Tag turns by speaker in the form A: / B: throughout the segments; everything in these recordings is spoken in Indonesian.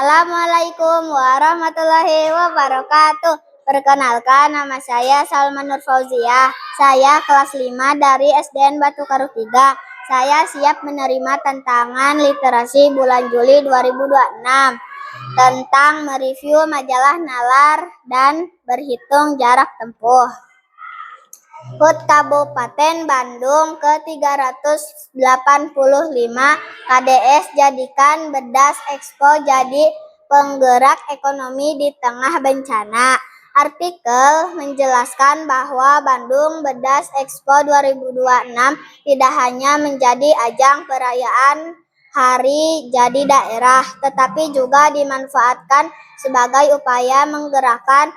A: Assalamualaikum warahmatullahi wabarakatuh. Perkenalkan, nama saya Salma Nur Fauziah. Saya kelas 5 dari SDN Batu Karu 3. Saya siap menerima tantangan literasi bulan Juli 2026 tentang mereview majalah Nalar dan berhitung jarak tempuh. HUT Kabupaten Bandung ke-385 KDS jadikan Bedas Expo jadi penggerak ekonomi di tengah bencana. Artikel menjelaskan bahwa Bandung Bedas Expo 2026 tidak hanya menjadi ajang perayaan Hari Jadi Daerah, tetapi juga dimanfaatkan sebagai upaya menggerakkan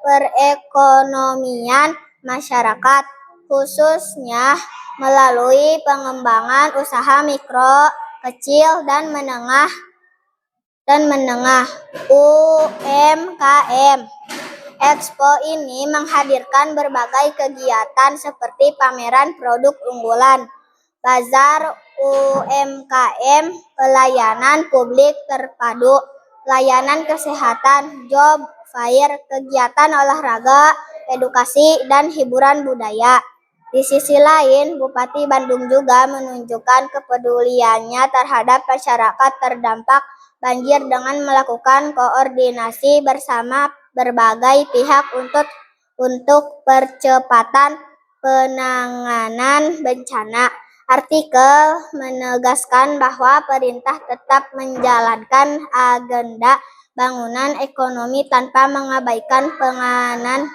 A: perekonomian masyarakat, khususnya melalui pengembangan usaha mikro, kecil, dan menengah UMKM. Expo ini menghadirkan berbagai kegiatan seperti pameran produk unggulan, bazar UMKM, pelayanan publik terpadu, layanan kesehatan, job fair, kegiatan olahraga, edukasi, dan hiburan budaya. Di sisi lain, Bupati Bandung juga menunjukkan kepeduliannya terhadap masyarakat terdampak banjir dengan melakukan koordinasi bersama berbagai pihak untuk percepatan penanganan bencana. Artikel menegaskan bahwa pemerintah tetap menjalankan agenda bangunan ekonomi tanpa mengabaikan penanganan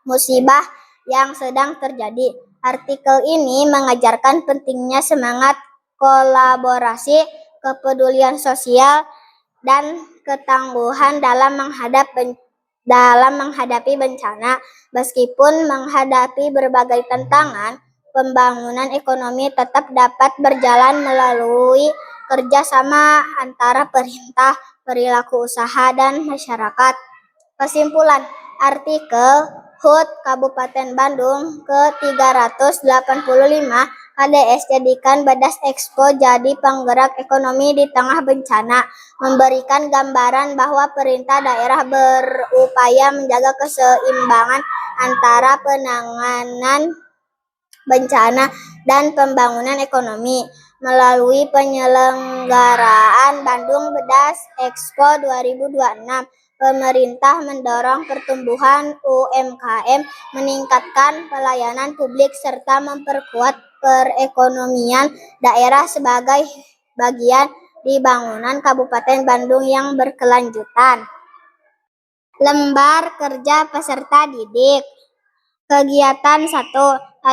A: musibah yang sedang terjadi. Artikel ini mengajarkan pentingnya semangat kolaborasi, kepedulian sosial, dan ketangguhan dalam menghadapi bencana. Meskipun menghadapi berbagai tantangan, pembangunan ekonomi tetap dapat berjalan melalui kerjasama antara pemerintah, perilaku usaha, dan masyarakat. Kesimpulan artikel, HUT Kabupaten Bandung ke-385 KDS jadikan Bedas Expo jadi penggerak ekonomi di tengah bencana, memberikan gambaran bahwa pemerintah daerah berupaya menjaga keseimbangan antara penanganan bencana dan pembangunan ekonomi. Melalui penyelenggaraan Bandung Bedas Expo 2026, pemerintah mendorong pertumbuhan UMKM, meningkatkan pelayanan publik, serta memperkuat perekonomian daerah sebagai bagian di bangunan Kabupaten Bandung yang berkelanjutan. Lembar kerja peserta didik. Kegiatan 1.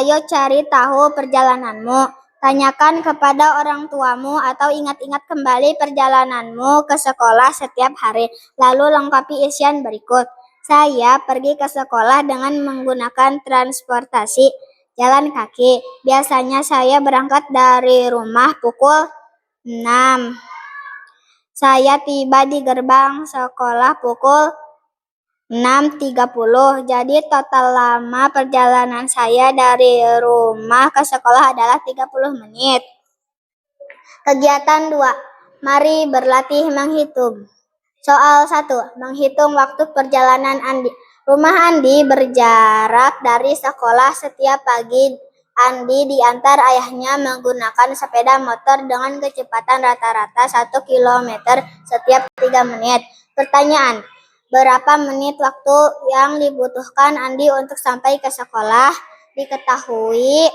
A: Ayo cari tahu perjalananmu. Tanyakan kepada orang tuamu atau ingat-ingat kembali perjalananmu ke sekolah setiap hari. Lalu lengkapi isian berikut. Saya pergi ke sekolah dengan menggunakan transportasi jalan kaki. Biasanya saya berangkat dari rumah pukul 6. Saya tiba di gerbang sekolah pukul 6.30. Jadi total lama perjalanan saya dari rumah ke sekolah adalah 30 menit. Kegiatan 2. Mari berlatih menghitung. Soal 1. Menghitung waktu perjalanan Andi. Rumah Andi berjarak dari sekolah. Setiap pagi Andi diantar ayahnya menggunakan sepeda motor dengan kecepatan rata-rata 1 km setiap 3 menit. Pertanyaan: berapa menit waktu yang dibutuhkan Andi untuk sampai ke sekolah? Diketahui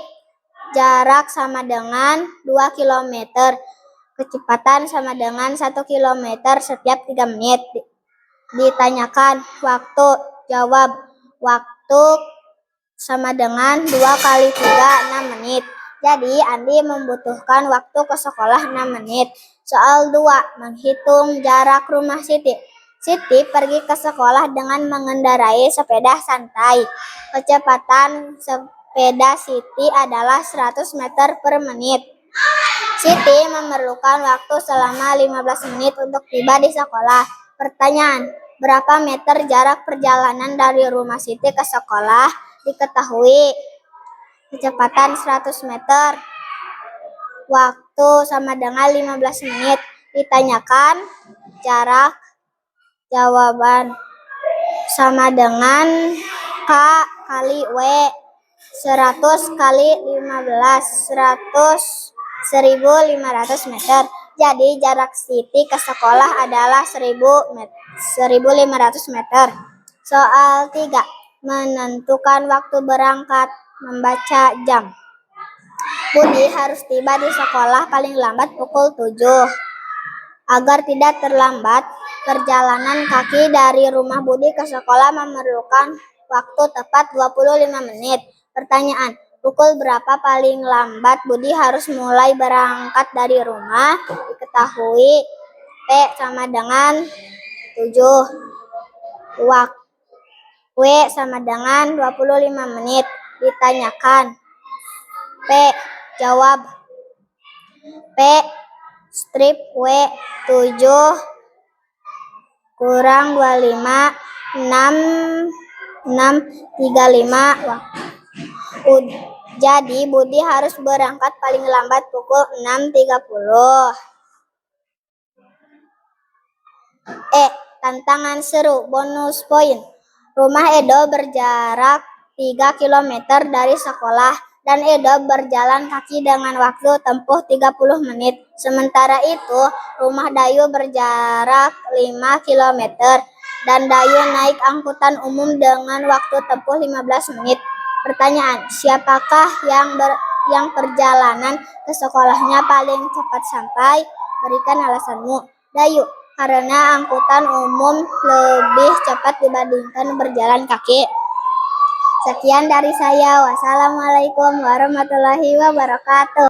A: jarak sama dengan 2 km. Kecepatan sama dengan 1 km setiap 3 menit. Ditanyakan waktu. Jawab, waktu sama dengan 2 kali 3, 6 menit. Jadi Andi membutuhkan waktu ke sekolah 6 menit. Soal 2. Menghitung jarak rumah Siti. Siti pergi ke sekolah dengan mengendarai sepeda santai. Kecepatan sepeda Siti adalah 100 meter per menit. Siti memerlukan waktu selama 15 menit untuk tiba di sekolah. Pertanyaan: berapa meter jarak perjalanan dari rumah Siti ke sekolah? Diketahui kecepatan 100 meter. Waktu sama dengan 15 menit. Ditanyakan jarak, jawaban sama dengan K kali W. 100 kali 15, 1.500 meter. Jadi jarak Siti ke sekolah adalah 1.500 meter. Soal 3. Menentukan waktu berangkat. Membaca jam. Budi harus tiba di sekolah paling lambat pukul 7. Agar tidak terlambat, perjalanan kaki dari rumah Budi ke sekolah memerlukan waktu tepat 25 menit. Pertanyaan, pukul berapa paling lambat Budi harus mulai berangkat dari rumah? Diketahui P sama dengan 7. W sama dengan 25 menit. Ditanyakan P, jawab P strip W 7 kurang 25 6 35. Jadi Budi harus berangkat paling lambat pukul 6.30. Tantangan seru bonus poin. Rumah Edo berjarak 3 km dari sekolah dan Edo berjalan kaki dengan waktu tempuh 30 menit. Sementara itu, rumah Dayu berjarak 5 km dan Dayu naik angkutan umum dengan waktu tempuh 15 menit. Pertanyaan, siapakah yang perjalanan ke sekolahnya paling cepat sampai? Berikan alasanmu. Dayu, karena angkutan umum lebih cepat dibandingkan berjalan kaki. Sekian dari saya. Wassalamualaikum warahmatullahi wabarakatuh.